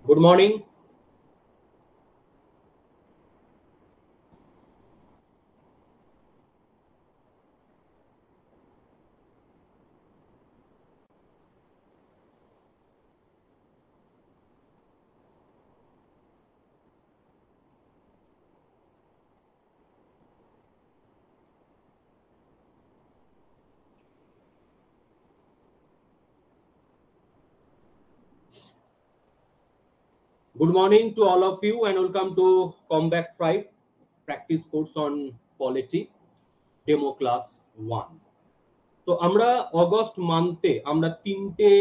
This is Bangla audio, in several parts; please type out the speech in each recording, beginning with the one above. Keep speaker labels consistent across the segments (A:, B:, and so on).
A: Good morning. Good morning to all of you and welcome to Combat 5 practice course on polity demo class 1. তো আমরা অগস্ট মান্থে আমরা তিনটে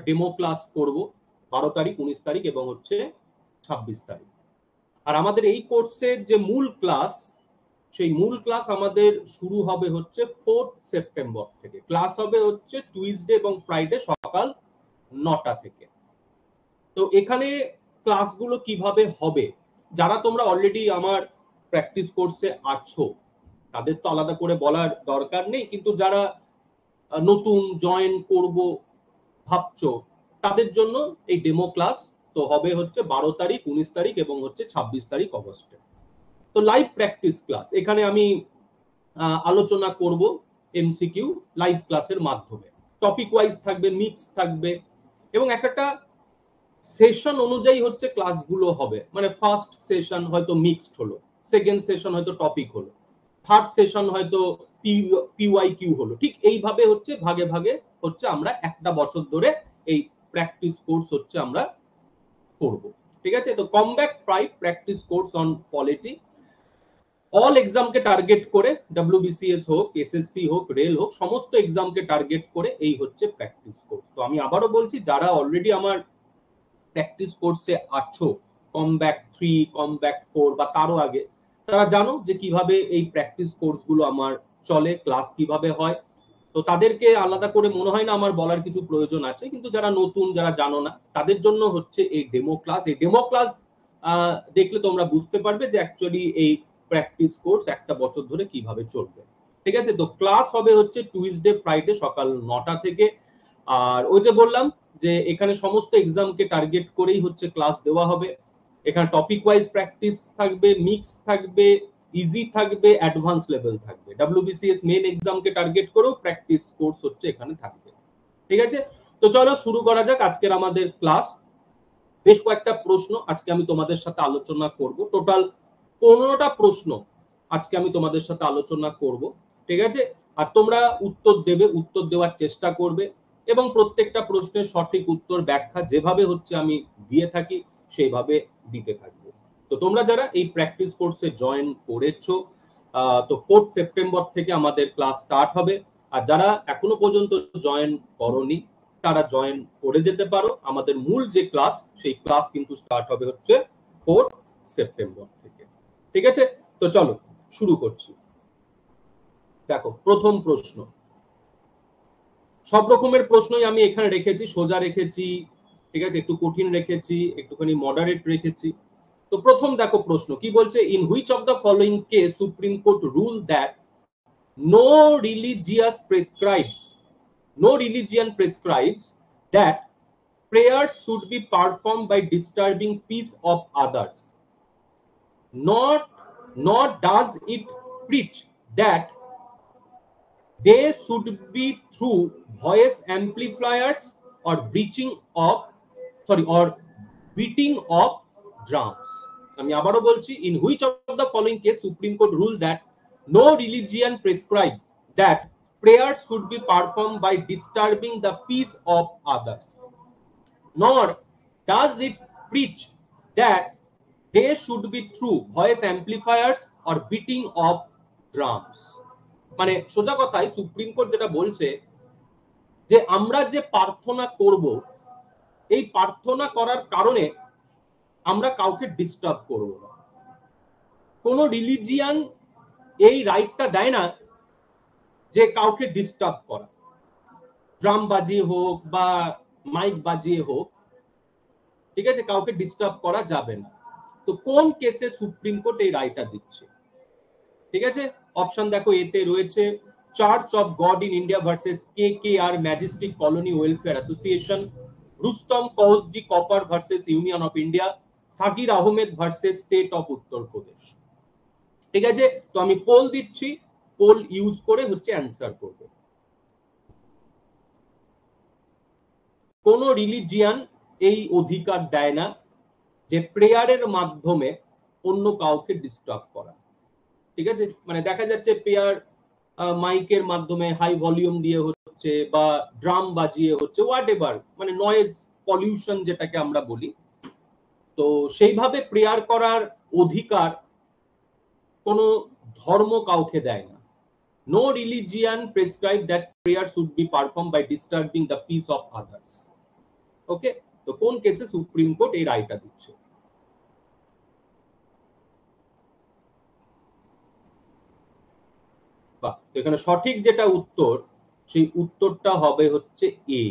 A: ডেমো ক্লাস করব 12 তারিখ 19 তারিখ এবং হচ্ছে 26 তারিখ। আর আমাদের এই কোর্সের যে মূল ক্লাস সেই মূল ক্লাস আমাদের শুরু হবে হচ্ছে 4 সেপ্টেম্বর থেকে। ক্লাস হবে হচ্ছে টুইসডে এবং ফ্রাইডে সকাল 9টা থেকে। তো এখানে ক্লাসগুলো কিভাবে হবে, যারা তোমরা অলরেডি আমার প্র্যাকটিস কোর্সে আছো তাদের তো আলাদা করে বলার দরকার নেই, কিন্তু যারা নতুন জয়েন করব ভাবছো তাদের জন্য এই ডেমো ক্লাস তো হবে হচ্ছে 12 তারিখ 19 তারিখ এবং হচ্ছে 26 তারিখ অগস্টে। তো লাইভ প্র্যাকটিস ক্লাস, এখানে আমি আলোচনা করব এমসিকিউ লাইভ ক্লাসের মাধ্যমে। টপিক ওয়াইজ থাকবে, মিক্স থাকবে এবং একটা সেশন অনুযায়ী হচ্ছে ক্লাসগুলো হবে। মানে ফার্স্ট সেশন হয়তো মিক্সড হলো, সেকেন্ড সেশন হয়তো টপিক হলো, থার্ড সেশন হয়তো পিওয়াইকিউ হলো। ঠিক এইভাবে হচ্ছে ভাগে ভাগে হচ্ছে আমরা একটা বছর ধরে এই প্র্যাকটিস কোর্স হচ্ছে আমরা করব। ঠিক আছে? তো comeback 5 practice course on polity all এক্সামকে টার্গেট করে, ডব্লিউবিসিএস হোক, এসএসসি হোক, রেল হোক, সমস্ত এক্সামকে টার্গেট করে এই হচ্ছে প্র্যাকটিস কোর্স। তো আমি আবারও বলছি, যারা অলরেডি আমার প্র্যাকটিস কোর্সে আছো কমব্যাক 3, কমব্যাক 4 বা তারও আগে, তারা জানো যে কিভাবে এই প্র্যাকটিস কোর্সগুলো আমার চলে, ক্লাস কিভাবে হয়। তো তাদেরকে আলাদা করে মনে হয় না আমার বলার কিছু প্রয়োজন আছে, কিন্তু যারা নতুন, যারা জানো না, তাদের জন্য হচ্ছে এই ডেমো ক্লাস। এই ডেমো ক্লাস দেখলে তোমরা বুঝতে পারবে যে অ্যাকচুয়ালি এই প্র্যাকটিস কোর্স একটা বছর ধরে কিভাবে চলবে। ঠিক আছে? তো ক্লাস হবে হচ্ছে টুইসডে ফ্রাইডে সকাল 9টা থেকে। আর ওই যে বললাম যে এখানে সমস্ত এক্সামকে টার্গেট করেই হচ্ছে ক্লাস দেওয়া হবে। এখানে টপিক ওয়াইজ প্র্যাকটিস থাকবে, মিক্স থাকবে, ইজি থাকবে, অ্যাডভান্স লেভেল থাকবে। ডব্লিউবিসিএস মেন এক্সামকে টার্গেট করেও প্র্যাকটিস কোর্স হচ্ছে এখানে থাকবে। ঠিক আছে? তো চলো শুরু করা যাক আজকের আমাদের ক্লাস। বেশ কয়েকটা প্রশ্ন আজকে আমি তোমাদের সাথে আলোচনা করব। টোটাল 15টা প্রশ্ন আজকে আমি তোমাদের সাথে আলোচনা করব। ঠিক আছে? আর তোমরা উত্তর দেবে, উত্তর দেওয়ার চেষ্টা করবে এবং প্রত্যেকটা প্রশ্নের সঠিক উত্তর ব্যাখ্যা যেভাবে হচ্ছে আমি দিয়ে থাকি সেইভাবে দিতে থাকবো। তো তোমরা যারা এই প্র্যাকটিস কোর্সে জয়েন করেছো, তো 4 সেপ্টেম্বর থেকে আমাদের ক্লাস স্টার্ট হবে। আর যারা এখনো পর্যন্ত জয়েন করোনি তারা জয়েন করে যেতে পারো। আমাদের মূল যে ক্লাস সেই ক্লাস কিন্তু স্টার্ট হবে হচ্ছে 4 সেপ্টেম্বর থেকে। ঠিক আছে? তো চলো শুরু করছি। দেখো প্রথম প্রশ্ন, সব রকমের প্রশ্নই আমি এখানে রেখেছি, সোজা রেখেছি, ঠিক আছে, একটু কঠিন রেখেছি, একটুখানি মডারেট রেখেছি। তো প্রথম দেখো প্রশ্ন কি বলছে, in which of the following case supreme court rule that no religious prescribes no religion prescribes that prayers should be performed by disturbing peace of others, nor does it preach that they should be through voice amplifiers or or beating of drums. আমি আবারও বলছি, in which of the following case Supreme Court ruled that no religion prescribed that prayers should be performed by disturbing the peace of others, nor does it preach that they should be through voice amplifiers or beating of drums. মানে সোজা কথায় সুপ্রিম কোর্ট যেটা বলছে যে আমরা যে প্রার্থনা করব, এই প্রার্থনা করার কারণে আমরা কাউকে ডিস্টার্ব করব না। কোন রিলিজিয়ান এই রাইটটা দেয় না যে কাউকে ডিস্টার্ব করা, ড্রাম বাজিয়ে হোক বা মাইক বাজিয়ে হোক, ঠিক আছে, কাউকে ডিস্টার্ব করা যাবে না। তো কোন কেসে সুপ্রিম কোর্ট এই রায়টা দিচ্ছে? ঠিক আছে, অপশন দেখো, এতে রয়েছে church of God in India versus KKR majestic colony welfare association, Rustom Cavasjee Cooper versus Union of India, Shakir Ahmed versus state of Uttar Pradesh. ঠিক আছে, তো আমি পোল দিচ্ছি, পোল ইউজ করে হচ্ছে অ্যান্সার করবে। কোন রিলিজিয়ান এই অধিকার দেয় না যে প্রেয়ারের মাধ্যমে অন্য কাউকে ডিস্টার্ব করা। ঠিক আছে, মানে দেখা যাচ্ছে প্রেয়ার মাইকের মাধ্যমে হাই ভলিউম দিয়ে হচ্ছে বা ড্রাম বাজিয়ে হচ্ছে, হোয়াট এভার, মানে নয়েজ পলিউশন যেটাকে আমরা বলি, তো সেইভাবে প্রেয়ার করার অধিকার কোন ধর্ম কাউকে দেয় না। No religion prescribe that prayer should be performed by disturbing the peace of others. ওকে, তো কোন কেসে সুপ্রিম কোর্ট এই রায়টা দিচ্ছে? বাহ, তো এখানে সঠিক যেটা উত্তর, সেই উত্তরটা হবে হচ্ছে এ।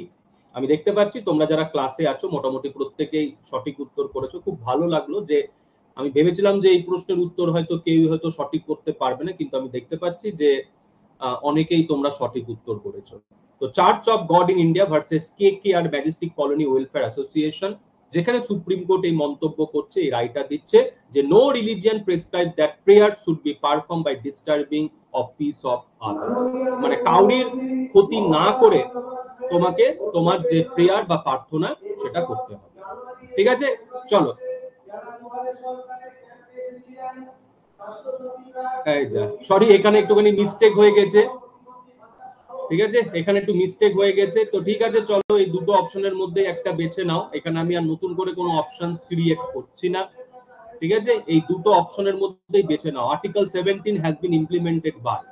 A: আমি দেখতে পাচ্ছি তোমরা যারা ক্লাসে আছো মোটামুটি প্রত্যেকেই সঠিক উত্তর করেছো, খুব ভালো লাগলো। যে আমি ভেবেছিলাম যে এই প্রশ্নের উত্তর হয়তো কেউ হয়তো সঠিক করতে পারবে না, কিন্তু আমি দেখতে পাচ্ছি যে অনেকেই তোমরা সঠিক উত্তর করেছো। তো church of God in India versus K K R majestic colony welfare association, যেখানে সুপ্রিম কোর্ট এই মন্তব্য করছে, এই রায়টা দিচ্ছে যে no religion prescribe that prayer should be perform by disturbing of peace of others, মানে কাউরির ক্ষতি না করে তোমাকে তোমার যে প্রেয়ার বা প্রার্থনা সেটা করতে হবে। ঠিক আছে, চলো। এই যা, সরি এখানে একটুখানি মিস্টেক হয়ে গেছে। ঠিক আছে, এখানে একটু মিস্টেক হয়ে গেছে। তো ঠিক আছে, চলো এই দুটো অপশনের মধ্যে একটা বেছে নাও। এখানে আমি আর নতুন করে কোনো অপশন ক্রিয়েট করছি না। ঠিক আছে, এই দুটো অপশনের মধ্যেই বেছে নাও। Article 17 has been implemented by,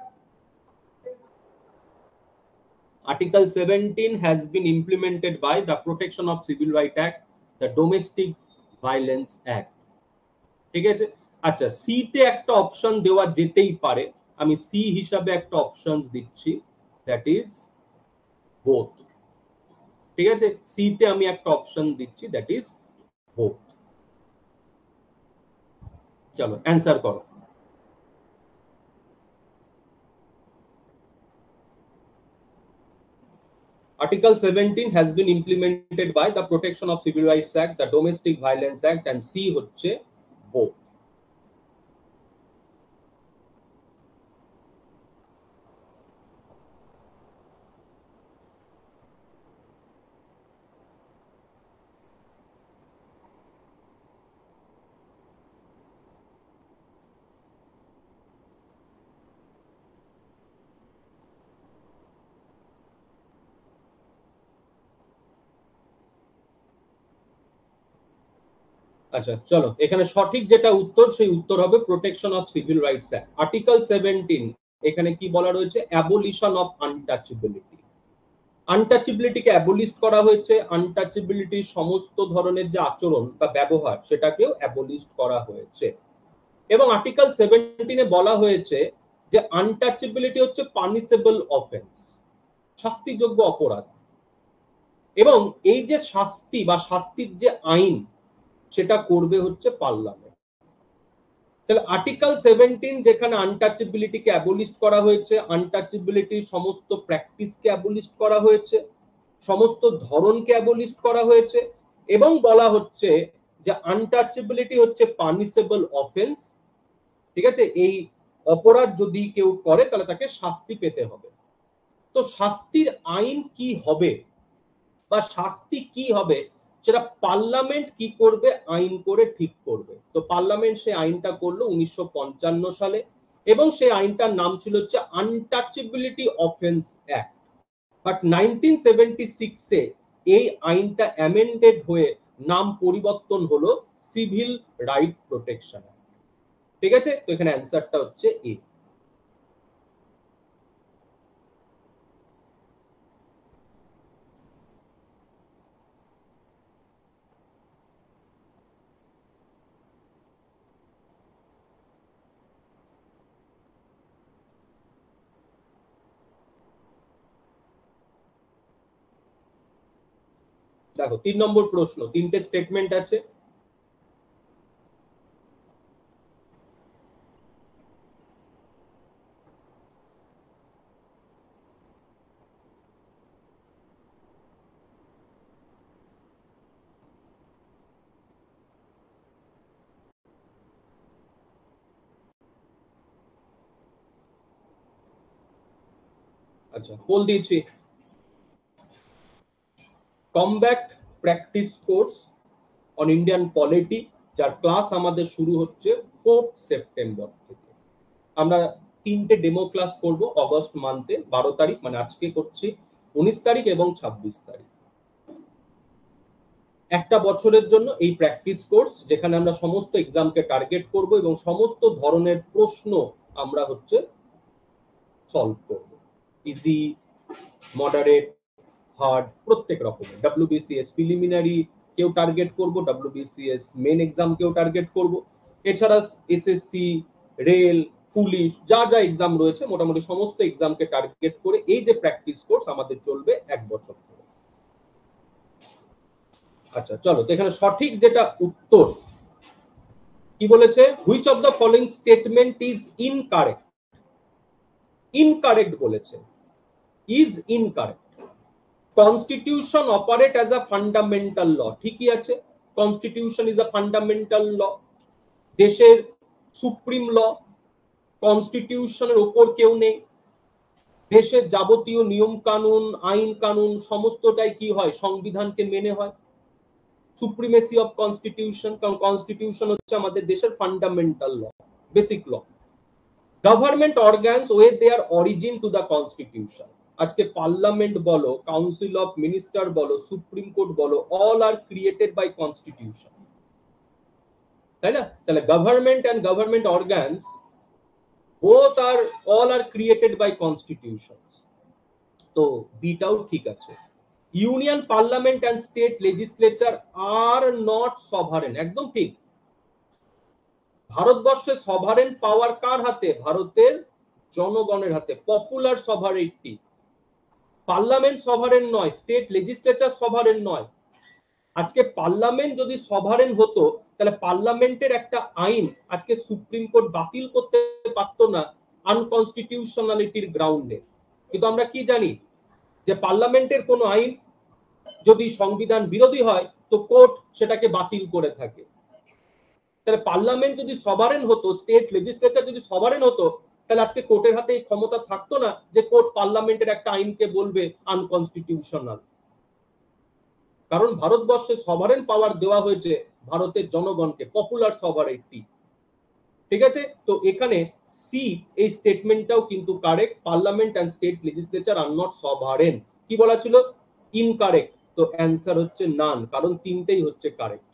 A: Article 17 has been implemented by the Protection of Civil Rights Act, the Domestic Violence Act. ঠিক আছে, আচ্ছা সি তে একটা অপশন দেওয়া যেতেই পারে, আমি সি হিসাবে একটা অপশন দিচ্ছি, দ্যাট ইজ বোথ। ঠিক আছে, সি তে আমি একটা অপশন দিচ্ছি, দ্যাট ইজ বোথ। চলো অ্যান্সার করো। Article 17 has been implemented by the Protection of Civil Rights Act, the Domestic Violence Act, and C হচ্ছে both. আচ্ছা চলো, এখানে সঠিক যেটা উত্তর, সেই উত্তর হবে protection of civil rights act. Article 17 এখানে কি বলা রয়েছে? Abolition of untouchability. আনটাচেবিলিটিকে অ্যাবলিশ করা হয়েছে, আনটাচেবিলিটির সমস্ত ধরনের যে আচরণ বা ব্যবহার সেটাকেও অ্যাবলিশ করা হয়েছে। এবং আর্টিকেল 17 বলা হয়েছে যে আনটাচেবিলিটি হচ্ছে পানিশেবল অফেন্স, শাস্তিযোগ্য অপরাধ। এবং এই যে শাস্তি বা শাস্তির যে আইন, সেটা করবে হচ্ছে পার্লামেন্ট। তাহলে আর্টিকেল 17 যেখানে আনটাচেবিলিটিকে অ্যাবলিশ করা হয়েছে, আনটাচেবিলিটির সমস্ত প্র্যাকটিসকে অ্যাবলিশ করা হয়েছে, সমস্ত ধরনকে অ্যাবলিশ করা হয়েছে, এবং বলা হচ্ছে যে আনটাচেবিলিটি হচ্ছে পানিশেবল অফেন্স। ঠিক আছে, এই অপরাধ যদি কেউ করে তাহলে তাকে শাস্তি পেতে হবে। তো শাস্তির আইন কি হবে বা শাস্তি কি হবে, সেটা পার্লামেন্ট কি করবে, আইন করে ঠিক করবে। তো পার্লামেন্ট সেই আইনটা করলো 1955 সালে, এবং সেই আইনটার নাম ছিল হচ্ছে আনটাচেবিলিটি অফেন্স অ্যাক্ট। বাট 1976 এ এই আইনটা অ্যামেন্ডেড হয়ে নাম পরিবর্তন হলো সিভিল রাইট প্রোটেকশন। ঠিক আছে, তো এখানে অ্যান্সারটা হচ্ছে এ। দেখো 3 নম্বর প্রশ্ন, তিনটে স্টেটমেন্ট আছে। আচ্ছা পোল দিয়েছি, combat practice course on Indian polity, যার ক্লাস আমাদের শুরু হচ্ছে 4 সেপ্টেম্বর থেকে। আমরা 3টে ডেমো ক্লাস করব অগস্ট মান্থে, 12 তারিখ মানে আজকে করছি, 19 তারিখ এবং 26 তারিখ। একটা বছরের জন্য এই প্র্যাকটিস কোর্স, যেখানে আমরা সমস্ত এক্সামকে টার্গেট করব এবং সমস্ত ধরনের প্রশ্ন আমরা হচ্ছে সলভ করব, ইজি, মডারেট, হার্ড, প্রত্যেক রকমের। ডব্লিউবিসিএস প্রিলিমিনারি কেও টার্গেট করব, ডব্লিউবিসিএস মেন এক্সাম কেও টার্গেট করব, এছাড়া এসএসসি, রেল, পুলিশ, যা যা এক্সাম রয়েছে মোটামুটি সমস্ত এক্সামকে টার্গেট করে এই যে প্র্যাকটিস কোর্স আমাদের চলবে 1 বছর ধরে। আচ্ছা চলো, তো এখানে সঠিক যেটা উত্তর কি বলেছে, which of the following statement is incorrect. Incorrect বলেছে, is incorrect. Constitution operate as a fundamental law, ঠিকই আছে, constitution is a fundamental law, দেশের সুপ্রিম ল, কনস্টিটিউশনের উপর কেউ নেই, দেশের যাবতীয় নিয়ম কানুন, আইন কানুন সমস্তটাই কি হয়, সংবিধানকে মেনে হয়, সুপ্রিমেসি অফ কনস্টিটিউশন, কারণ কনস্টিটিউশন হচ্ছে আমাদের দেশের fundamental law, basic law. Government organs owe their origin to the constitution, আজকে পার্লামেন্ট বলো, কাউন্সিল অফ মিনিস্টার বলো, সুপ্রিম কোর্ট বলো, all are created by constitution, তাই না? তাহলে government and government organs both are all are created by constitutions, তো বিটাও ঠিক আছে। Union parliament and state legislature are not sovereign, একদম ঠিক। ভারতবর্ষে সভারেন পাওয়ার কার হাতে, ভারতের জনগণের হাতে, পপুলার সভারেন্টি। পার্লামেন্ট সভারেন নয়, স্টেট লেজিসলেচার সভারেন নয়। আজকে পার্লামেন্ট যদি সভারেন হতো তাহলে পার্লামেন্টের একটা আইন আজকে সুপ্রিম কোর্ট বাতিল করতে পারতো না আনকনস্টিটিউশনালিটির গ্রাউন্ডে। কিন্তু আমরা কি জানি যে পার্লামেন্টের কোন আইন যদি সংবিধান বিরোধী হয় তো কোর্ট সেটাকে বাতিল করে থাকে। তাহলে পার্লামেন্ট যদি সভারেন হতো, স্টেট লেজিসলেচার যদি সভারেন হতো, তাহলে আজকে কোর্টের হাতে এই ক্ষমতা থাকতো না যে কোর্ট পার্লামেন্টের একটা আইনকে বলবে আনকনস্টিটিউশনাল। কারণ ভারতবর্ষে সভারেন পাওয়ার দেওয়া হয়েছে ভারতের জনগণকে, পপুলার সভারেন্টি। ঠিক আছে, তো এখানে সি এই স্টেটমেন্টটাও কিন্তু correct, parliament and state legislature are not sovereign. কি বলা ছিল, ইনকারেক্ট, তো অ্যান্সার হচ্ছে নান, কারণ তিনটেই হচ্ছে কারেক্ট।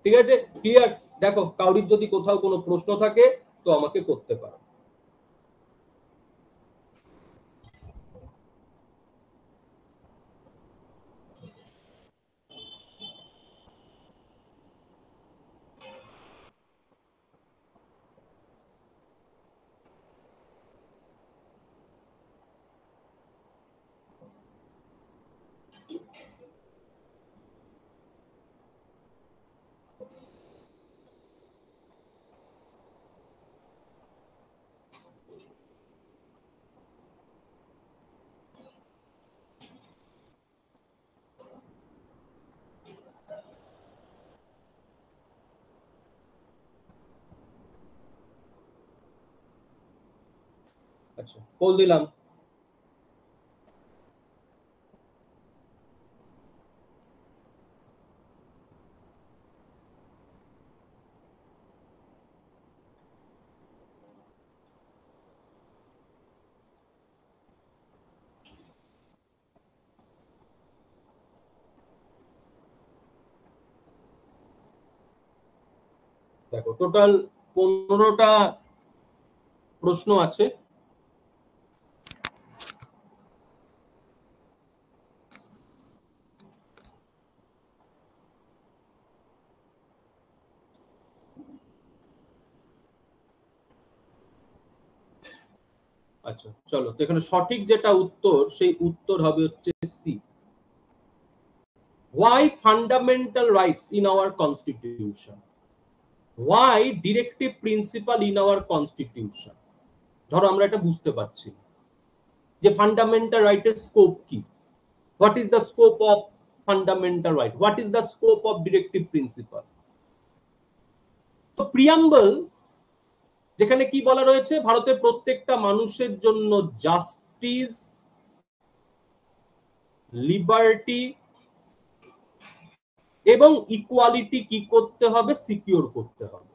A: ঠিক আছে, ক্লিয়ার? দেখো কাউরির যদি কোথাও কোনো প্রশ্ন থাকে তো আমাকে করতে পারো। আচ্ছা বল দিলাম। দেখো টোটাল 15টা প্রশ্ন আছে। আচ্ছা চলো, তো এখানে সঠিক যেটা উত্তর সেই উত্তর হবে হচ্ছে C. Why fundamental rights in our constitution? Why directive principle in our constitution? ধরো আমরা এটা বুঝতে পারছি যে ফান্ডামেন্টাল রাইটের স্কোপ কি, what is the scope of fundamental right, what is the scope of directive principal. তো প্রিয়াম্বল যেখানে কি বলা রয়েছে, ভারতের প্রত্যেকটা মানুষের জন্য জাস্টিস, লিবার্টি এবং ইকুয়ালিটি কি করতে হবে, সিকিউর করতে হবে।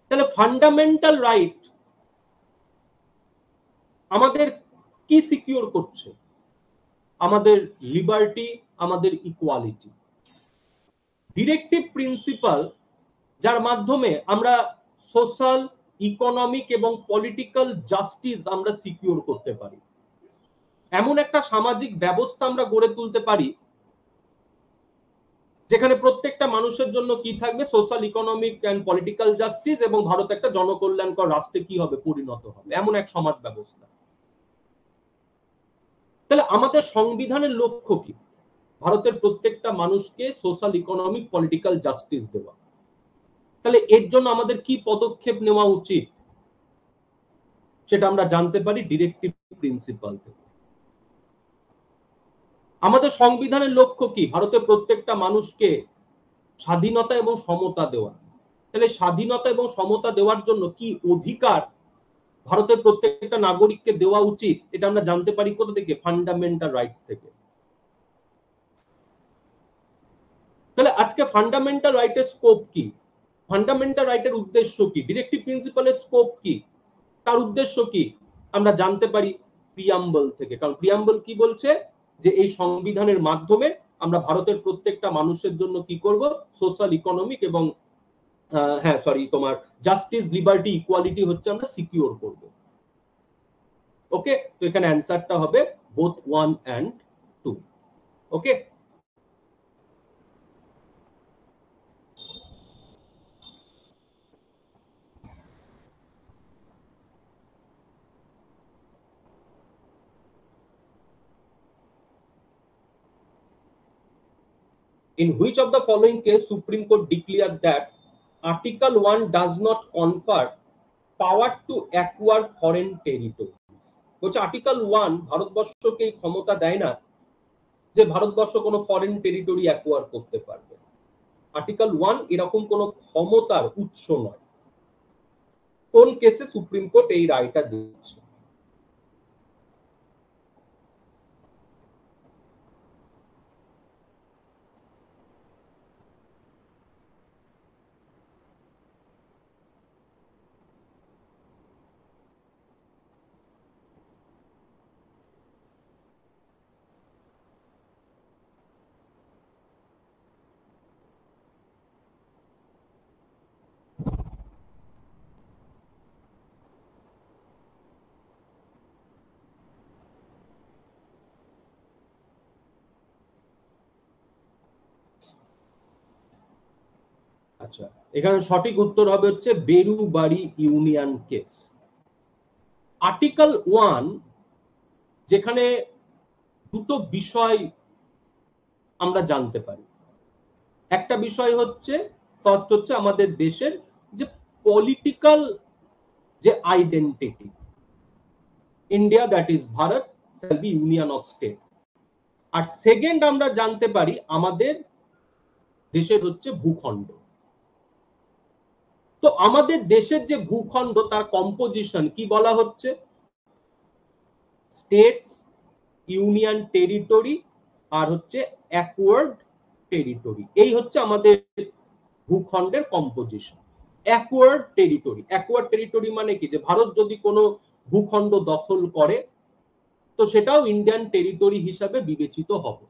A: তাহলে ফান্ডামেন্টাল রাইট আমাদের কি সিকিউর করছে? আমাদের লিবার্টি, আমাদের ইকুয়ালিটি। ডিরেক্টিভ প্রিন্সিপাল, যার মাধ্যমে আমরা সোশ্যাল, ইকোনমিক এবং পলিটিক্যাল জাস্টিস আমরা সিকিউর করতে পারি। এমন একটা সামাজিক ব্যবস্থা আমরা গড়ে তুলতে পারি যেখানে প্রত্যেকটা মানুষের জন্য কি থাকবে, social, economic and political justice, এবং ভারত একটা জনকল্যাণকর রাষ্ট্রে কি হবে, পরিণত হবে, এমন এক সমাজ ব্যবস্থা। তাহলে আমাদের সংবিধানের লক্ষ্য কি? ভারতের প্রত্যেকটা মানুষকে সোশ্যাল, ইকোনমিক, পলিটিক্যাল জাস্টিস দেওয়া। তাহলে এর জন্য আমাদের কি পদক্ষেপ নেওয়া উচিত সেটা আমরা জানতে পারি ডিরেক্টিভ প্রিন্সিপাল থেকে। আমাদের সংবিধানের লক্ষ্য কি? ভারতের প্রত্যেকটা মানুষকে স্বাধীনতা এবং সমতা দেওয়া। তাহলে স্বাধীনতা এবং সমতা দেওয়ার জন্য কি অধিকার ভারতের প্রত্যেকটা নাগরিককে দেওয়া উচিত, এটা আমরা জানতে পারি কোথা থেকে? ফান্ডামেন্টাল রাইটস থেকে। তাহলে আজকে ফান্ডামেন্টাল রাইটের স্কোপ কি? ফান্ডামেন্টাল রাইটের উদ্দেশ্য কি? ডিরেক্টিভ প্রিন্সিপালের স্কোপ কি? তার উদ্দেশ্য কি? আমরা জানতে পারি প্রিয়াম্বল থেকে। কারণ প্রিয়াম্বল কি বলছে? যে এই সংবিধানের মাধ্যমে আমরা ভারতের প্রত্যেকটা মানুষের জন্য কি করব, সোশ্যাল, ইকোনমিক এবং তোমার জাস্টিস, লিবার্টি, ইকুয়ালিটি হচ্ছে আমরা সিকিউর করব। ওকে, তো এখানে অ্যান্সারটা হবে both 1 and 2। Okay, in which of the following case Supreme Court declared that Article 1 does not confer power to acquire foreign territories? বলছে আর্টিকেল 1 ভারতবর্ষকে ক্ষমতা দেয় না যে ভারতবর্ষ কোনো ফরেন টেরিটরি অ্যাকোয়ার করতে পারবে। আর্টিকেল 1 এরকম কোনো ক্ষমতার উৎস নয়। কোন কেসে সুপ্রিম কোর্ট এই রায়টা দিচ্ছে? আচ্ছা, এখানে সঠিক উত্তর হবে হচ্ছে বেরুবাড়ি ইউনিয়ন কেস। আর্টিকেল 1 যেখানে দুটো বিষয় আমরা জানতে পারি। একটা বিষয় হচ্ছে, ফার্স্ট হচ্ছে আমাদের দেশের যে পলিটিক্যাল যে identity, India that is Bharat shall be union of state. আর সেকেন্ড আমরা জানতে পারি আমাদের দেশের হচ্ছে ভূখণ্ড। তো আমাদের দেশের যে ভূখণ্ড তার কম্পোজিশন কি বলা হচ্ছে? স্টেটস, ইউনিয়ন টেরিটরি আর হচ্ছে অ্যাকওয়ার্ড টেরিটরি। এই হচ্ছে আমাদের ভূখণ্ডের composition. Acquired territory, acquired territory মানে কি? যে ভারত যদি কোনো ভূখণ্ড দখল করে তো সেটাও ইন্ডিয়ান টেরিটরি হিসাবে বিবেচিত হবে।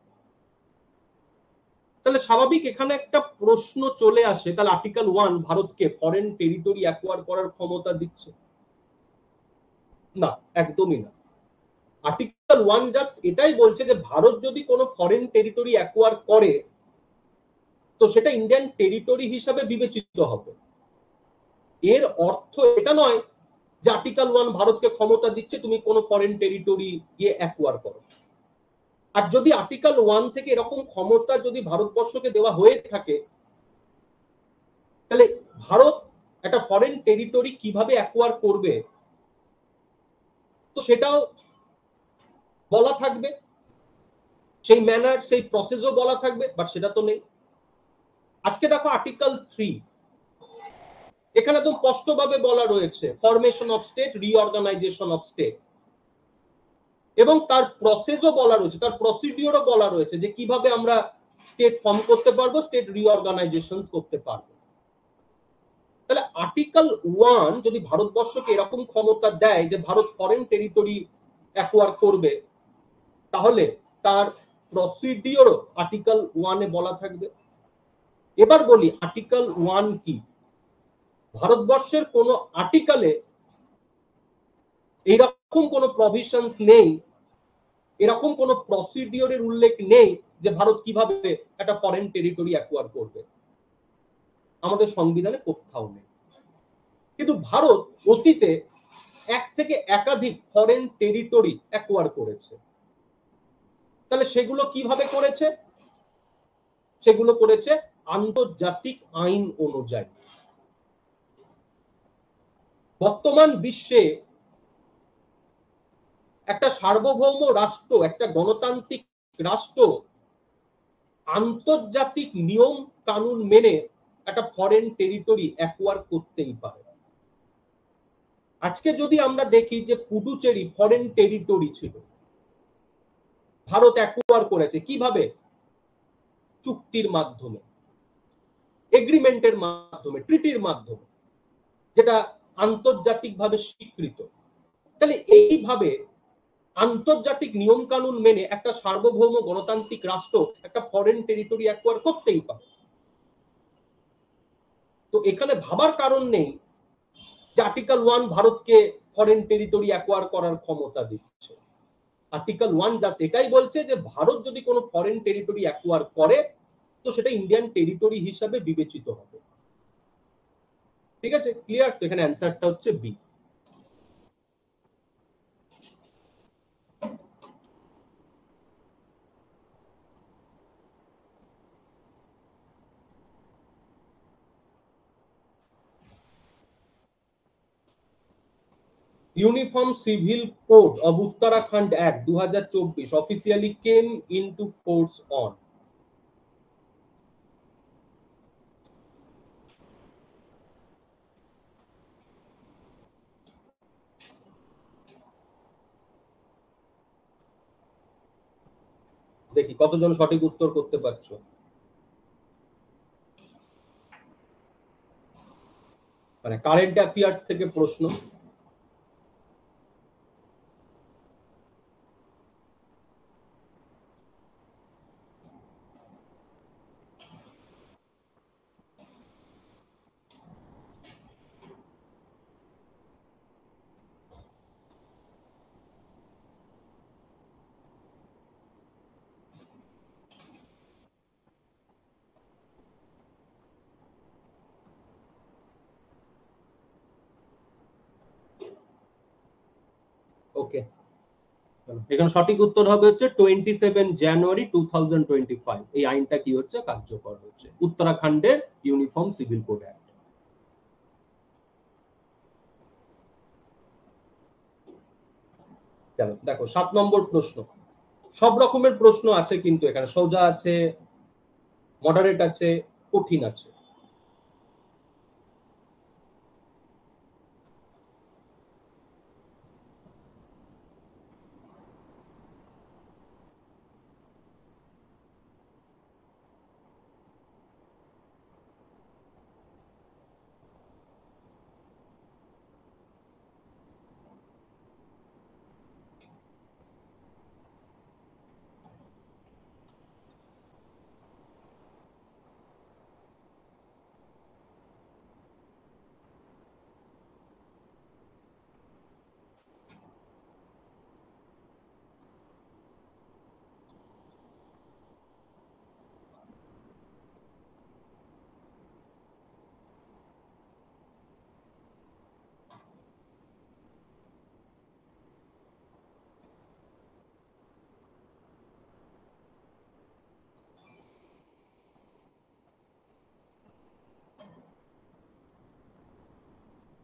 A: তাহলে স্বাভাবিক এখানে একটা প্রশ্ন চলে আসে, তাহলে আর্টিকেল 1 ভারতকে ফরেন টেরিটরি অ্যাকোয়ার করার ক্ষমতা দিচ্ছে? না, একদমই না। আর্টিকেল 1 জাস্ট এটাই বলছে যে ভারত যদি কোনো ফরেন টেরিটরি অ্যাকোয়ার করে তো সেটা ইন্ডিয়ান টেরিটরি হিসাবে বিবেচিত হবে। এর অর্থ এটা নয় যে আর্টিকেল 1 ভারতকে ক্ষমতা দিচ্ছে তুমি কোনো ফরেন টেরিটরি গিয়ে অ্যাকোয়ার করো। আর যদি আর্টিকেল 1 থেকে এরকম ক্ষমতা যদি ভারতবর্ষকে দেওয়া হয়ে থাকে তাহলে ভারত একটা ফরেন টেরিটরি কিভাবে অ্যাকোয়ার করবে তো সেটাও বলা থাকবে, সেই ম্যানার, সেই প্রসেসও বলা থাকবে, বাট সেটা তো নেই। আজকে দেখো আর্টিকেল 3, এখানে তো স্পষ্টভাবে বলা রয়েছে formation of state, reorganisation of state, এবং তার প্রসেসও বলা রয়েছে, তার প্রসিডিওরও বলা রয়েছে যে কিভাবে আমরা স্টেট ফর্ম করতে পারবো, স্টেট রিঅর্গানাইজেশন করতে পারবো। তাহলে আর্টিকেল 1 যদি ভারতবর্ষকে এরকম ক্ষমতা দেয় যে ভারত ফরেন টেরিটরি অ্যাকোয়ার করবে, তাহলে তার প্রসিডিওরও আর্টিকেল 1 এ বলা থাকবে। এবার বলি আর্টিকেল 1 কি। ভারতবর্ষের কোন আর্টিকেলে এরকম কোন প্রভিশনস নেই, এরকম কোন প্রসিডিওরের উল্লেখ নেই যে ভারত কিভাবে একটা ফরেন টেরিটরি অ্যাকোয়ার করবে, আমাদের সংবিধানে কোথাও নেই। কিন্তু ভারত অতীতে এক থেকে একাধিক ফরেন টেরিটরি অ্যাকোয়ার করেছে। তাহলে সেগুলো কিভাবে করেছে? সেগুলো করেছে আন্তর্জাতিক আইন অনুযায়ী। বর্তমান বিশ্বে একটা সার্বভৌম রাষ্ট্র, একটা গণতান্ত্রিক রাষ্ট্র আন্তর্জাতিক নিয়ম কানুন মেনে একটা ফরেন টেরিটরি অ্যাকোয়ার করতেই পারে। আজকে যদি আমরা দেখি যে পুডুচেরি ফরেন টেরিটরি ছিল, ভারত অ্যাকোয়ার করেছে কিভাবে? চুক্তির মাধ্যমে, এগ্রিমেন্টের মাধ্যমে, ট্রিটির মাধ্যমে, যেটা আন্তর্জাতিকভাবে স্বীকৃত। তাহলে এইভাবে আন্তর্জাতিক নিয়ম কানুন মেনে একটা সার্বভৌম গণতান্ত্রিক রাষ্ট্র একটা ফরেন টেরিটরি অ্যাকোয়ার করতেই পারে। তো এখানে ভাবার কারণ নেই যে আর্টিকেল 1 ভারতকে ফরেন টেরিটরি অ্যাকোয়ার করার ক্ষমতা দিচ্ছে। আর্টিকেল 1 জাস্ট এটাই বলছে যে ভারত যদি কোনো ফরেন টেরিটরি অ্যাকোয়ার করে তো সেটা ইন্ডিয়ান টেরিটরি হিসাবে বিবেচিত হবে। ঠিক আছে, ক্লিয়ার? তো এখানে অ্যান্সারটা হচ্ছে B. Uniform Civil Code of Uttarakhand Act 2024 officially came into force on। দেখি কতজন সঠিক উত্তর করতে পারছো। মানে কারেন্ট অ্যাফেয়ার্স থেকে প্রশ্ন। ওকে, এখানে সঠিক উত্তর হবে হচ্ছে 27 জানুয়ারি 2025 এই আইনটা কি হচ্ছে কার্যকর হচ্ছে, উত্তরাখণ্ডের ইউনিফর্ম সিভিল কোড অ্যাক্ট। চলো দেখো 7 নম্বর প্রশ্ন। সব রকমের প্রশ্ন আছে কিন্তু এখানে, সোজা আছে, মডারেট আছে, কঠিন আছে।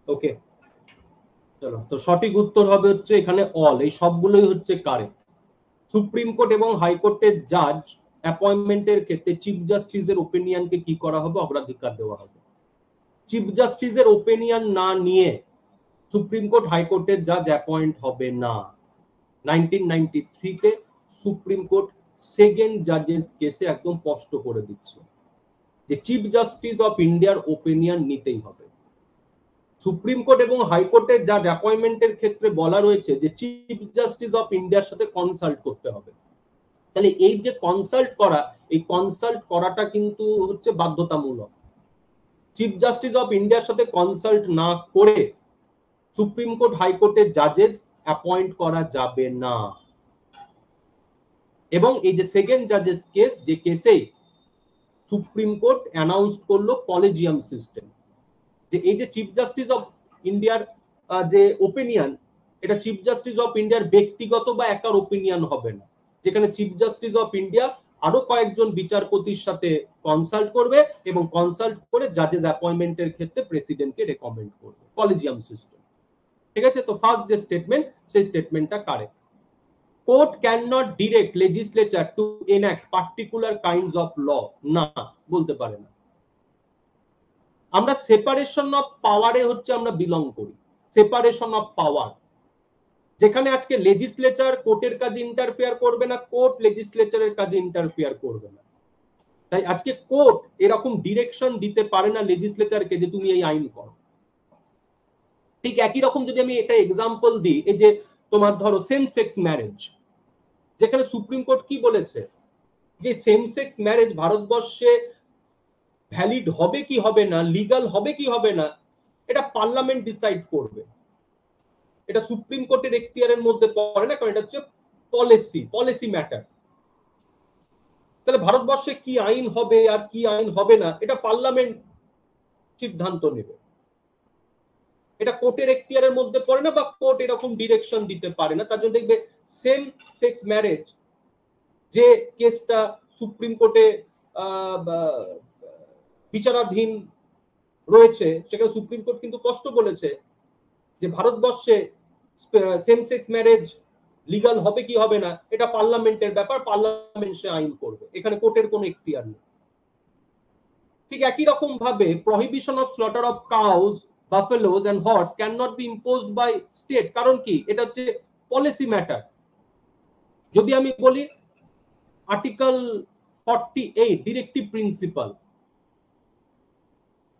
A: ওকে, চলো তো সঠিক উত্তর হবে হচ্ছে এখানে অল, এই সবগুলোই হচ্ছে কারেক্ট। সুপ্রিম কোর্ট এবং হাইকোর্টের জাজ অ্যাপয়েন্টমেন্টের ক্ষেত্রে চিফ জাস্টিসের ওপিনিয়নকে কি করা হবে? অগ্রাধিকার দেওয়া হবে। চিফ জাস্টিসের ওপিনিয়ন না নিয়ে সুপ্রিম কোর্ট হাইকোর্টের জাজ অ্যাপয়েন্ট হবে না। 1993 তে সুপ্রিম কোর্ট সেকেন্ড জাজেস কেসে একদম স্পষ্ট করে দিচ্ছে যে চিফ জাস্টিস অফ ইন্ডিয়ার ওপিনিয়ন নিতেই হবে। সুপ্রিম কোর্ট এবং হাইকোর্টের জাজ অ্যাপয়েন্টমেন্টের ক্ষেত্রে বলা রয়েছে যে চিফ জাস্টিস অফ ইন্ডিয়ার সাথে কনসাল্ট করতে হবে। তাহলে এই যে কনসাল্ট করা, এই কনসাল্ট করাটা কিন্তু হচ্ছে বাধ্যতামূলক। চিফ জাস্টিস অফ ইন্ডিয়ার সাথে কনসাল্ট না করে সুপ্রিম কোর্ট হাইকোর্টের জাজেস অ্যাপয়েন্ট করা যাবে না। এবং এই যে সেকেন্ড জাজেস কেস, যে কেসেই সুপ্রিম কোর্ট অ্যানাউন্স করলো কলেজিয়াম সিস্টেম, যে এই যে চিফ জাস্টিস অফ ইন্ডিয়ার যে ওপিনিয়ন, এটা চিফ জাস্টিস অফ ইন্ডিয়ার ব্যক্তিগত বা একার ওপিনিয়ন হবে না, যেখানে চিফ জাস্টিস অফ ইন্ডিয়া আরো কয়েকজন বিচারপতির সাথে কনসাল্ট করবে এবং কনসাল্ট করে জাজেস অ্যাপয়েন্টমেন্টের ক্ষেত্রে প্রেসিডেন্টকে রেকমেন্ড করবে, কলেজিয়াম সিস্টেম। ঠিক আছে, তো ফার্স্ট যে স্টেটমেন্ট, সেই স্টেটমেন্টটা correct. Court can not direct legislature to enact particular kinds of law, না, বলতে পারে না। আমরা সেপারেশন অফ পাওয়ারে হচ্ছে আমরা বিলং করি, সেপারেশন অফ পাওয়ার, যেখানে আজকে লেজিসলেচার কোর্টের কাজে ইন্টারফেয়ার করবে না, কোর্ট লেজিসলেচারের কাজে ইন্টারফেয়ার করবে না। তাই আজকে কোর্ট এরকম ডিরেকশন দিতে পারে না লেজিসলেচারকে যে তুমি এই আইন করো। ঠিক একই রকম যদি আমি এটা এক্সাম্পল দিই, এই যে তোমার ধরো সেম সেক্স ম্যারেজ, যেখানে সুপ্রিম কোর্ট কি বলেছে যে সেম সেক্স ম্যারেজ ভারতবর্ষে ভ্যালিড হবে কি হবে না, লিগাল হবে কি হবে না, এটা পার্লামেন্ট ডিসাইড করবে, এটা সুপ্রিম কোর্টের এখতিয়ারের মধ্যে পড়ে না, কারণ এটা হচ্ছে পলিসি ম্যাটার। তাহলে ভারতবর্ষে কি আইন হবে আর কি আইন হবে না, এটা পার্লামেন্ট সিদ্ধান্ত নেবে, এটা কোর্টের এখতিয়ারের মধ্যে পড়ে না, বা কোর্ট এরকম ডিরেকশন দিতে পারে না। তার জন্য দেখবে সেম সেক্স ম্যারেজ যে কেসটা সুপ্রিম কোর্টে বিচারাধীন রয়েছে, সেখানে সুপ্রিম কোর্ট কিন্তু স্পষ্ট বলেছে যে ভারতবর্ষে সেম সেক্স ম্যারেজ লিগাল হবে কি হবে না, এটা পার্লামেন্টের ব্যাপার, পার্লামেন্ট সে আইন করবে, এখানে কোর্টের কোনো এখতিয়ার নেই। ঠিক একই রকম ভাবে prohibition of slaughter of cows, buffaloes and horse can not be imposed by state, কারণ কি এটা হচ্ছে পলিসি ম্যাটার। যদি আমি বলি আর্টিকেল 48 ডিরেক্টিভ প্রিন্সিপাল,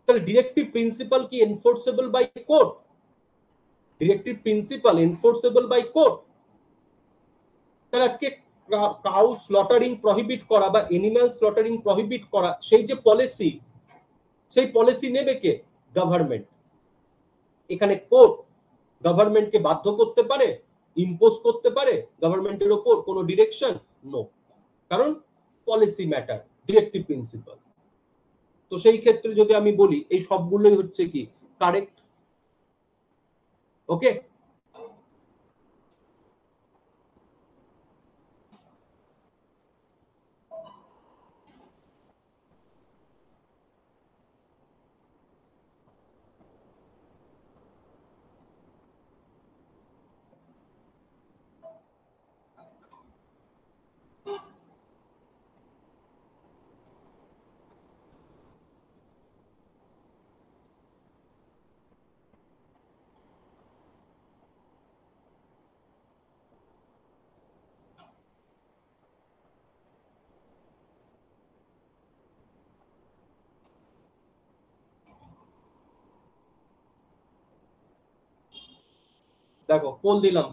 A: তাহলে ডিরেক্টিভ প্রিন্সিপাল কি enforceable by court? Directive principle enforceable by court. তাহলে আজকে কাউ স্লটারিং প্রহিবিট করা বা এনিম্যাল স্লটারিং প্রহিবিট করা, সেই যে পলিসি, সেই পলিসি নেবে কে? গভর্নমেন্ট। এখানে কোর্ট গভর্নমেন্টকে বাধ্য করতে পারে, ইম্পোজ করতে পারে গভর্নমেন্টের উপর কোনো ডিরেকশন? নো, কারণ পলিসি ম্যাটার, ডিরেক্টিভ প্রিন্সিপাল। তো সেই ক্ষেত্রে যদি আমি বলি এই সবগুলোই হচ্ছে কি কারেক্ট। ওকে, দেখো পোল দিলাম।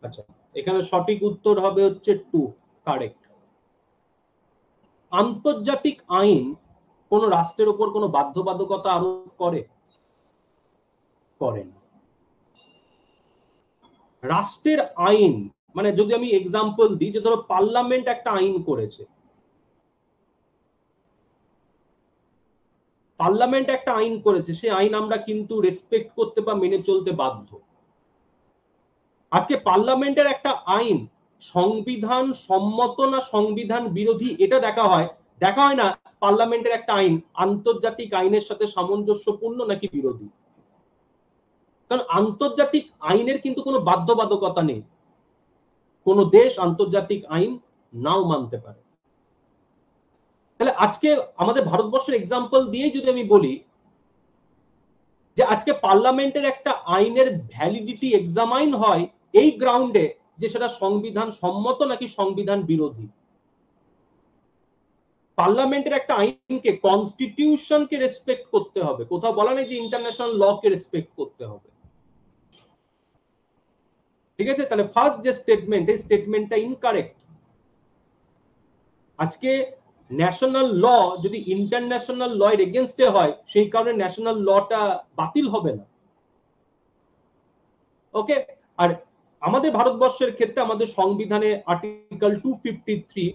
A: আচ্ছা, এখানে সঠিক উত্তর হবে হচ্ছে 2, কারেক্ট। আন্তর্জাতিক আইন কোন রাষ্ট্রের উপর কোন বাধ্যবাধকতা আরোপ করে? করে না। রাষ্ট্রের আইন মানে যদি আমি এক্সাম্পল দিই, যে ধরো পার্লামেন্ট একটা আইন করেছে, পার্লামেন্ট একটা আইন করেছে, সেই আইন আমরা কিন্তু রেসপেক্ট করতে বা মেনে চলতে বাধ্য। আজকে পার্লামেন্টের একটা আইন সংবিধান সম্মত না সংবিধান বিরোধী এটা দেখা হয় না পার্লামেন্টের একটা আইন আন্তর্জাতিক আইনের সাথে সামঞ্জস্যপূর্ণ নাকি বিরোধী। কারণ আন্তর্জাতিক আইনের কিন্তু কোনো বাধ্যবাধকতা নেই, কোন দেশ আন্তর্জাতিক আইন নাও মানতে পারে। তাহলে আজকে আমাদের ভারতবর্ষের এক্সাম্পল দিয়েই যদি আমি বলি যে আজকে পার্লামেন্টের একটা আইনের ভ্যালিডিটি এক্সামাইন হয় এই গ্রাউন্ডে যে সেটা সংবিধান সম্মত নাকি সংবিধান বিরোধী। পার্লামেন্টের একটা আইনকে কনস্টিটিউশনকে রেসপেক্ট করতে হবে, কোথাও বলা নেই যে ইন্টারন্যাশনাল ল কে রেসপেক্ট করতে হবে। ঠিক আছে, তাহলে ফার্স্ট যে স্টেটমেন্ট, এই স্টেটমেন্টটা ইনকারেক্ট। আজকে ন্যাশনাল ল যদি ইন্টারন্যাশনাল ল এর এগেইনস্টে হয় সেই কারণে ন্যাশনাল লটা বাতিল হবে না। ওকে, আর আমাদের ভারতবর্ষের ক্ষেত্রে আমাদের সংবিধানে আর্টিকেল 253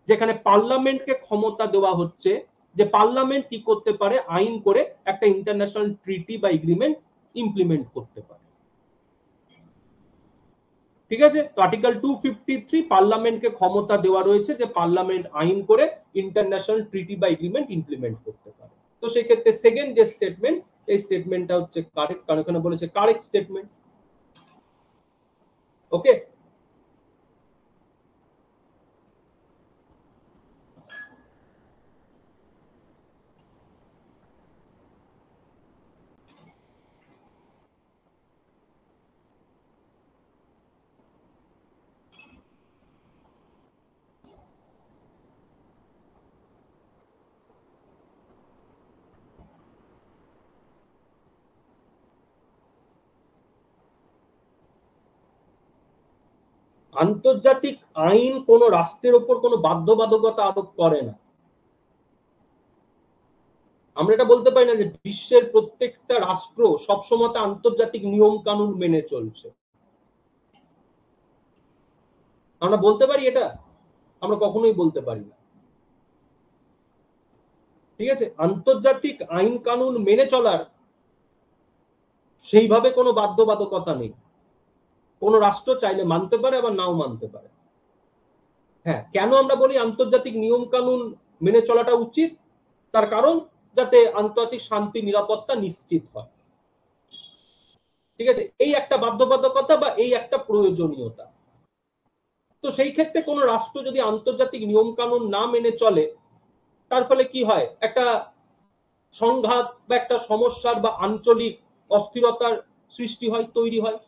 A: যেখানে পার্লামেন্টকে ক্ষমতা দেওয়া হচ্ছে যে পার্লামেন্ট কি করতে পারে, আইন করে একটা ইন্টারন্যাশনাল ট্রিটি বা এগ্রিমেন্ট ইমপ্লিমেন্ট করতে পারে। ঠিক আছে, তো আর্টিকেল 253 পার্লামেন্টকে ক্ষমতা দেওয়া রয়েছে যে পার্লামেন্ট আইন করে ইন্টারন্যাশনাল ট্রিটি বা এগ্রিমেন্ট ইমপ্লিমেন্ট করতে পারে। তো সেই ক্ষেত্রে সেকেন্ড যে স্টেটমেন্ট, এই স্টেটমেন্টটা হচ্ছে কারেক্ট, কারণ এখানে বলেছে কারেক্ট স্টেটমেন্ট। ওকে, আন্তর্জাতিক আইন কোন রাষ্ট্রের উপর কোন বাধ্যবাধকতা আরোপ করে না। আমরা এটা বলতে পারি না যে বিশ্বের প্রত্যেকটা রাষ্ট্র সবসময় আন্তর্জাতিক নিয়ম কানুন মেনে চলছে, আমরা বলতে পারি এটা? আমরা কখনোই বলতে পারি না। ঠিক আছে, আন্তর্জাতিক আইন কানুন মেনে চলার সেইভাবে কোনো বাধ্যবাধকতা নেই, কোন রাষ্ট্র চাইলে মানতে পারে আবার নাও মানতে পারে। হ্যাঁ, কেন আমরা বলি আন্তর্জাতিক নিয়ম কানুন মেনে চলাটা উচিত? তার কারণ যাতে আন্তর্জাতিক শান্তি নিরাপত্তা নিশ্চিত হয়। ঠিক আছে, এই একটা বাধ্যবাধকতা বা এই একটা প্রয়োজনীয়তা। তো সেই ক্ষেত্রে কোন রাষ্ট্র যদি আন্তর্জাতিক নিয়ম কানুন না মেনে চলে তার ফলে কি হয়, একটা সংঘাত বা একটা সমস্যার বা আঞ্চলিক অস্থিরতার সৃষ্টি হয়, তৈরি হয়,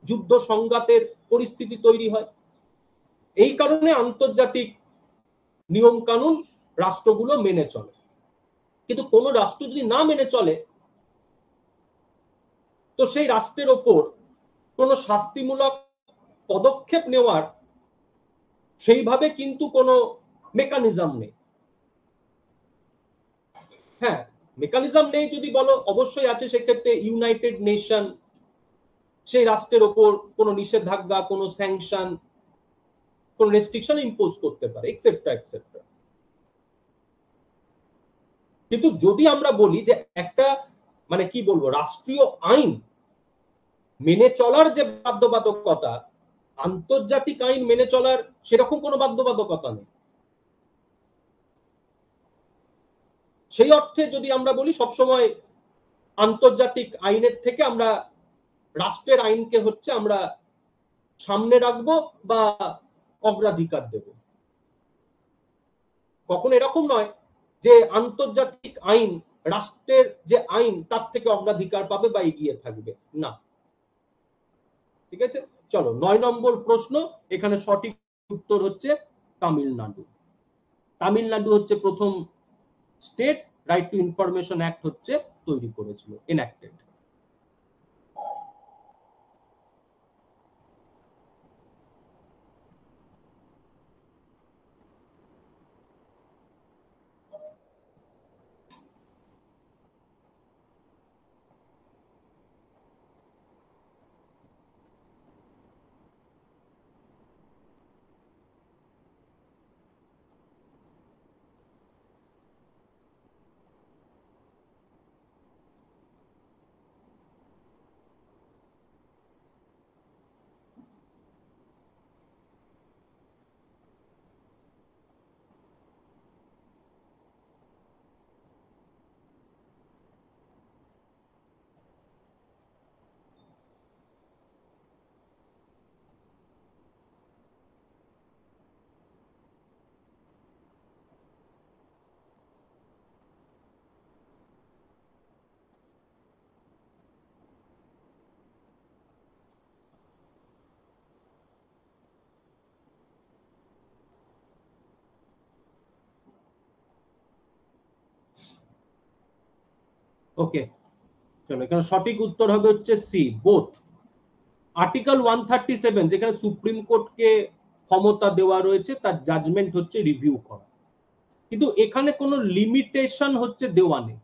A: যুদ্ধ সংঘাতের পরিস্থিতি তৈরি হয়। এই কারণে আন্তর্জাতিক নিয়ম কানুন রাষ্ট্রগুলো মেনে চলে। কিন্তু কোন রাষ্ট্র যদি না মেনে চলে তো সেই রাষ্ট্রের ওপর কোন শাস্তিমূলক পদক্ষেপ নেওয়ার সেইভাবে কিন্তু কোনো মেকানিজম নেই। হ্যাঁ, মেকানিজম নেই যদি বলো অবশ্যই আছে, সেক্ষেত্রে ইউনাইটেড নেশন সেই রাষ্ট্রের ওপর কোনো নিষেধাজ্ঞা, কোনো স্যাংশন, কোনো রেস্ট্রিকশন ইম্পোজ করতে পারে, এক্সেট্রা এক্সেট্রা। কিন্তু যদি আমরা বলি যে একটা মানে কি বলবো রাষ্ট্রীয় আইন মেনে চলার যে বাধ্যবাধকতা, আন্তর্জাতিক আইন মেনে চলার সেরকম কোনো বাধ্যবাধকতা নেই। সেই অর্থে যদি আমরা বলি সবসময় আন্তর্জাতিক আইনের থেকে আমরা রাষ্ট্রের আইনকে হচ্ছে আমরা সামনে রাখবো বা অগ্রাধিকার দেব। কখনো এরকম নয় যে আন্তর্জাতিক আইন রাষ্ট্রের যে আইন তার থেকে অগ্রাধিকার পাবে বা এগিয়ে থাকবে না। ঠিক আছে, চলো 9 নম্বর প্রশ্ন, এখানে সঠিক উত্তর হচ্ছে তামিলনাড়ু। তামিলনাড়ু হচ্ছে প্রথম state right two information act হচ্ছে তৈরি করেছিল, এনঅ্যাক্টেড। ওকে, চলো এখানে সঠিক উত্তর হবে হচ্ছে সি, বোথ। আর্টিকেল 137 যেখানে সুপ্রিম কোর্টকে ক্ষমতা দেওয়া রয়েছে তার জাজমেন্ট হচ্ছে রিভিউ করা, কিন্তু এখানে কোনো লিমিটেশন হচ্ছে দেওয়া নেই।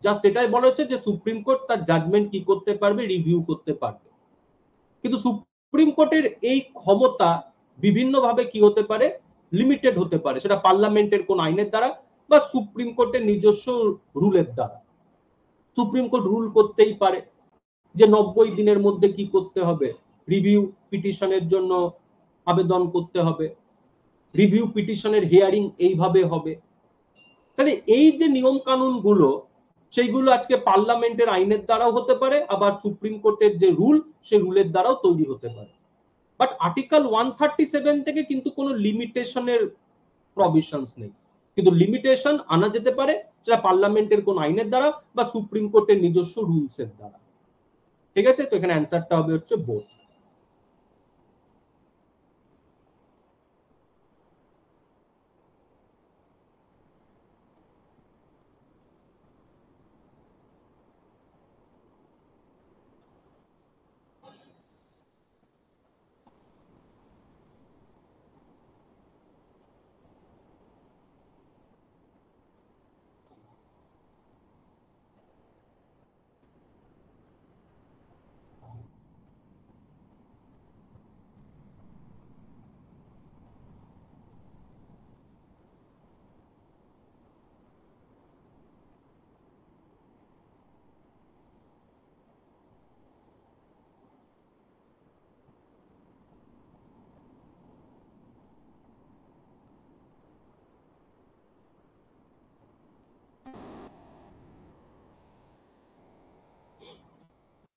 A: জাস্ট এটাই বলা হচ্ছে যে সুপ্রিম কোর্ট তার জাজমেন্ট কি করতে পারবে, রিভিউ করতে পারবে। কিন্তু সুপ্রিম কোর্টের এই ক্ষমতা বিভিন্নভাবে কি হতে পারে, লিমিটেড হতে পারে, সেটা পার্লামেন্টের কোন আইনের দ্বারা বা সুপ্রিম কোর্টের নিজস্ব রুলের দ্বারা। সুপ্রিম কোর্ট রুল করতেই পারে যে 90 দিনের মধ্যে কি করতে হবে, রিভিউ পিটিশনের জন্য আবেদন করতে হবে, রিভিউ পিটিশনের হিয়ারিং এইভাবে হবে। তাহলে এই যে নিয়ম কানুন গুলো, সেইগুলো আজকে পার্লামেন্টের আইনের দ্বারাও হতে পারে, আবার সুপ্রিম কোর্টের যে রুল সেই রুলের দ্বারাও তৈরি হতে পারে। বাট আর্টিকেল 137 থেকে কিন্তু কোনো লিমিটেশনের প্রভিশনস নেই, কিন্তু লিমিটেশন আনা যেতে পারে সেটা পার্লামেন্টের কোন আইনের দ্বারা বা সুপ্রিম কোর্টের নিজস্ব রুলস এর দ্বারা। ঠিক আছে, তো এখানে অ্যান্সারটা হবে হচ্ছে বোথ।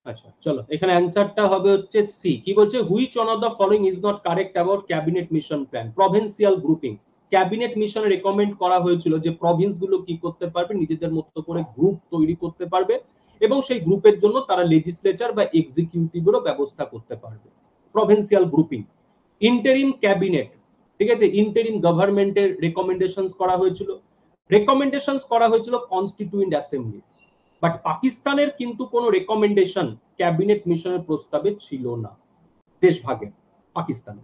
A: আচ্ছা চলো, এখানে অ্যান্সারটা হবে হচ্ছে সি। কি বলছে, which one of the following is not correct about cabinet mission plan, provincial grouping. Cabinet মিশনে রেকমেন্ড করা হয়েছিল যে প্রভিন্স গুলো কি করতে পারবে, নিজেদের মতো করে গ্রুপ তৈরি করতে পারবে এবং সেই গ্রুপের জন্য তারা লেজিসলেচার বা এক্সিকিউটিভেরও ব্যবস্থা করতে পারবে। Provincial grouping. ইন্টারিম ক্যাবিনেট, ঠিক আছে, ইন্টারিম গভর্নমেন্টের রেকমেন্ডেশনস করা হয়েছিল, রেকমেন্ডেশনস করা হয়েছিল কনস্টিটিউয়েন্ট অ্যাসেম্বলি। বাট পাকিস্তানের কিন্তু কোনো রেকমেন্ডেশন ক্যাবিনেট মিশনের প্রস্তাবে ছিল না, দেশ ভাগে পাকিস্তানে।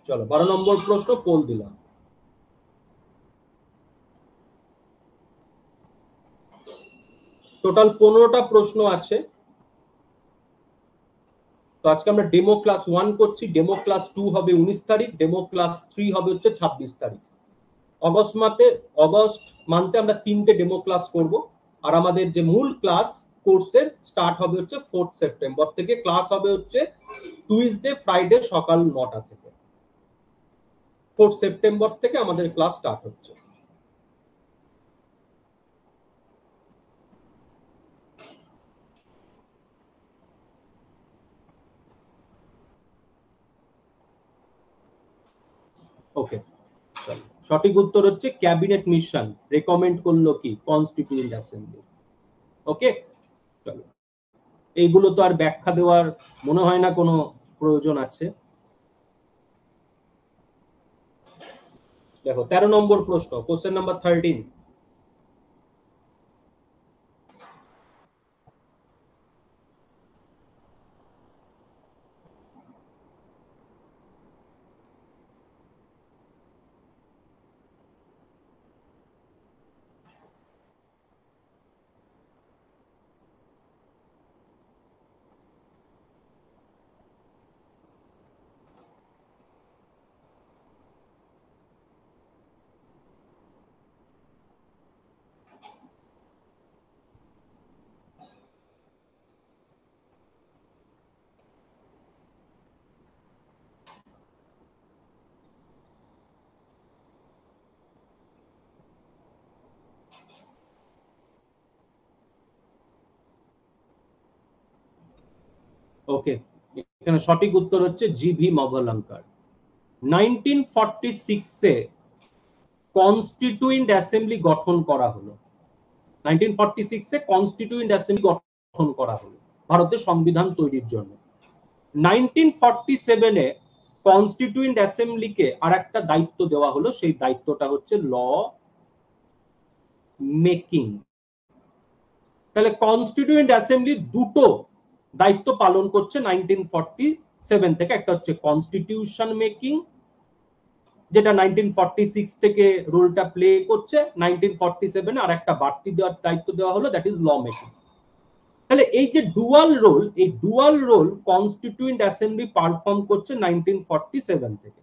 A: চলো 12 নম্বর প্রশ্ন পোল দিলাম। টোটাল 15টা প্রশ্ন আছে। তো আজকে আমরা ডেমো ক্লাস 1 করছি, ডেমো ক্লাস 2 হবে 19 তারিখ, ডেমো ক্লাস 3 হবে হচ্ছে 26 তারিখ। অগস্ট মান্থে আমরা 3টে ডেমো ক্লাস করব। আর আমাদের যে মূল ক্লাস কোর্সের স্টার্ট হবে হচ্ছে 4 সেপ্টেম্বর থেকে। ক্লাস হবে হচ্ছে টুইসডে ফ্রাইডে সকাল 9টা থেকে। 4 সেপ্টেম্বর থেকে আমাদের ক্লাস স্টার্ট হচ্ছে। ওকে, সঠিক উত্তর হচ্ছে ক্যাবিনেট মিশন রেকমেন্ড করলো কি, কনস্টিটিউয়েন্ট অ্যাসেম্বলি। ওকে, চলো এইগুলো তো আর ব্যাখ্যা দেওয়ার মনে হয় না কোনো প্রয়োজন আছে। দেখো 13 নম্বর প্রশ্ন, কোশ্চেন নাম্বার 13। ওকে, এখানে সঠিক উত্তর হচ্ছে জিভি মভলঙ্কার। 1946 এ কনস্টিটিউয়েন্ট অ্যাসেম্বলি গঠন করা হলো। 1946 এ কনস্টিটিউয়েন্ট অ্যাসেম্বলি গঠন করা হলো ভারতের সংবিধান তৈরির জন্য। 1947 কনস্টিটিউয়েন্ট অ্যাসেম্বলিকে আর একটা দায়িত্ব দেওয়া হলো, সেই দায়িত্বটা হচ্ছে ল মেকিং। তাহলে কনস্টিটিউয়েন্ট অ্যাসেম্বলি দুটো দায়িত্ব পালন করছে 1947 থেকে। একটা হচ্ছে কনস্টিটিউশন মেকিং, যেটা 1946 থেকে রোলটা প্লে করছে, 1947 আর একটা বাড়তি দেওয়ার দায়িত্ব দেওয়া হলো, দ্যাট ইজ ল মেকিং। তাহলে এই যে ডুয়াল রোল, এই dual role constituent assembly perform করছে 1947 থেকে।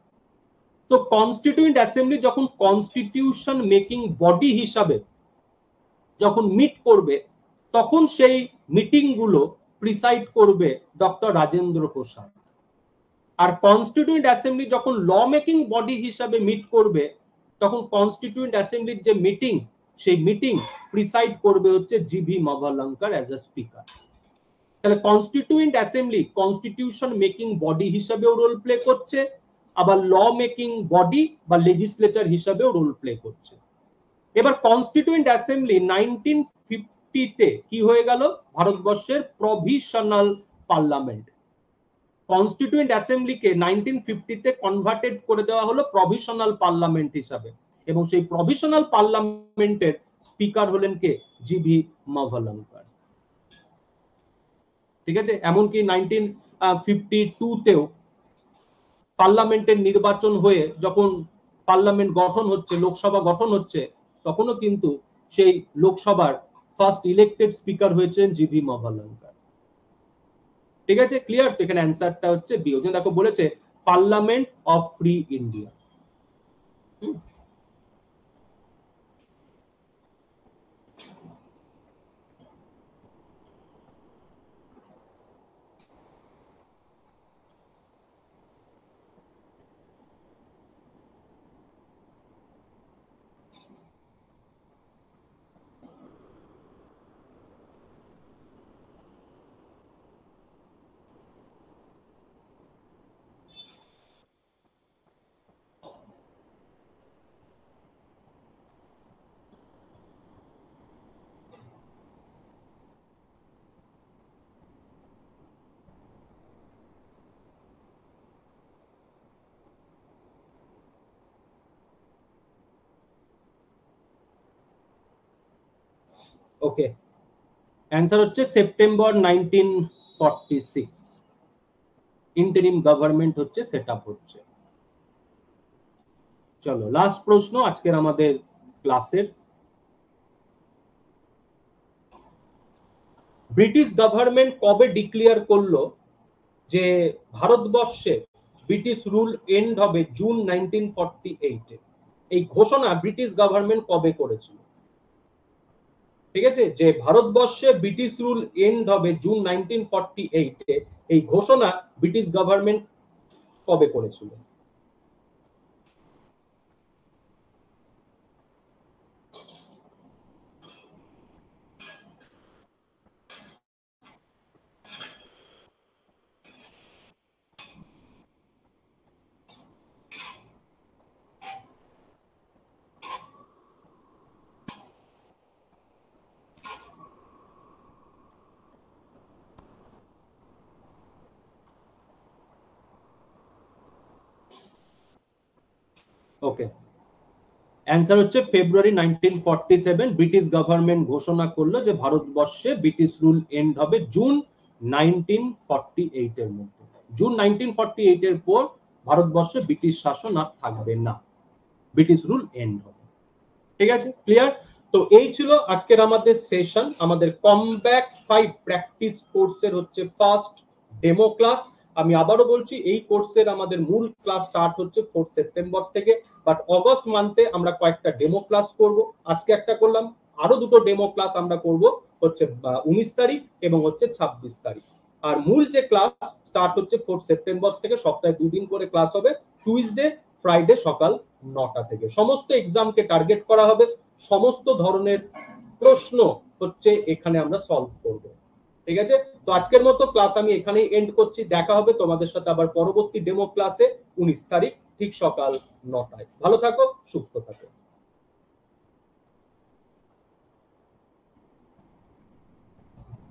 A: তো কনস্টিটিউয়েন্ট অ্যাসেম্বলি যখন কনস্টিটিউশন মেকিং বডি হিসাবে যখন মিট করবে, তখন সেই মিটিং গুলো প্রিসাইড করবে ডক্টর রাজেন্দ্র প্রসাদ। আর কনস্টিটিউয়েন্ট অ্যাসেম্বলি যখন ল মেকিং বডি হিসাবে মিট করবে, তখন কনস্টিটিউয়েন্ট অ্যাসেম্বলির যে মিটিং, সেই মিটিং প্রিসাইড করবে হচ্ছে জিভি মাভালাঙ্কার অ্যাজ এ স্পিকার। তাহলে constituent assembly constitution making body হিসাবেও রোল প্লে করছে, আবার ল মেকিং বডি বা লেজিসলেচার হিসাবেও রোল প্লে করছে। এবার কনস্টিটিউয়েন্ট অ্যাসেম্বলি 1950 কি হয়ে গেল? ভারতবর্ষের প্রভিশনাল পার্লামেন্ট। কনস্টিটিউয়েন্ট অ্যাসেম্বলিকে 1950 কনভার্টেড করে দেওয়া হলো প্রভিশনাল পার্লামেন্ট হিসাবে, এবং সেই প্রভিশনাল পার্লামেন্টের স্পিকার হলেন কে? জিভি মাভালাঙ্কার। ঠিক আছে? এমনকি 1952 পার্লামেন্টের নির্বাচন হয়ে যখন পার্লামেন্ট গঠন হচ্ছে, লোকসভা গঠন হচ্ছে, তখনও কিন্তু সেই লোকসভার ফার্স্ট ইলেক্টেড স্পিকার হয়েছিলেন জিভি মাভালাঙ্কার। ঠিক আছে, ক্লিয়ার? তো এখানে অ্যান্সারটা হচ্ছে বি। ওখানে দেখো বলেছে parliament of free India. Okay, answer হচ্ছে সেপ্টেম্বর 1946 ইন্টারিম গভর্নমেন্ট হচ্ছে সেট আপ হচ্ছে। চলো লাস্ট প্রশ্ন আজকের আমাদের ক্লাসের। ব্রিটিশ গভর্নমেন্ট কবে ডিক্লেয়ার করলো যে ভারতবর্ষে ব্রিটিশ রুল এন্ড হবে জুন 1948? এই ঘোষণা ব্রিটিশ গভর্নমেন্ট কবে করেছিল? ঠিক আছে, যে ভারতবর্ষে ব্রিটিশ রুল এন্ড হবে জুন 1948, এই ঘোষণা ব্রিটিশ গভর্নমেন্ট কবে করেছিল? ওকে, অ্যান্সার হচ্ছে ফেব্রুয়ারি 1947 ব্রিটিশ গভর্নমেন্ট ঘোষণা করলো যে ভারতবর্ষে ব্রিটিশ রুল এন্ড হবে জুন 1948 এর মধ্যে। জুন 1948 এর পর ভারতবর্ষে ব্রিটিশ শাসন আর থাকবে না, ব্রিটিশ রুল এন্ড হবে। ঠিক আছে, ক্লিয়ার? তো এই ছিল আজকের আমাদের সেশন, আমাদের কমব্যাক 5 প্র্যাকটিস কোর্সের হচ্ছে ফার্স্ট ডেমো ক্লাস। আমি আবারও বলছি, এই কোর্সের আমাদের মূল ক্লাস স্টার্ট হচ্ছে 4 সেপ্টেম্বর থেকে, বাট অগস্ট মান্থে আমরা কয়েকটা ডেমো ক্লাস করব। আজকে একটা করলাম, আরো দুটো ডেমো ক্লাস আমরা করব হচ্ছে 19 তারিখ এবং হচ্ছে 26 তারিখ। আর মূল যে ক্লাস স্টার্ট হচ্ছে 4 সেপ্টেম্বর থেকে, সপ্তাহে 2 দিন করে ক্লাস হবে, টুইসডে ফ্রাইডে সকাল 9টা থেকে। সমস্ত এক্সামকে টার্গেট করা হবে, সমস্ত ধরনের প্রশ্ন হচ্ছে এখানে আমরা সলভ করব। ঠিক আছে, তো আজকের মতো ক্লাস আমি এখানেই এন্ড করছি। দেখা হবে তোমাদের সাথে আবার পরবর্তী ডেমো ক্লাসে 19 তারিখ ঠিক সকাল 9টায়। ভালো থাকো, সুস্থ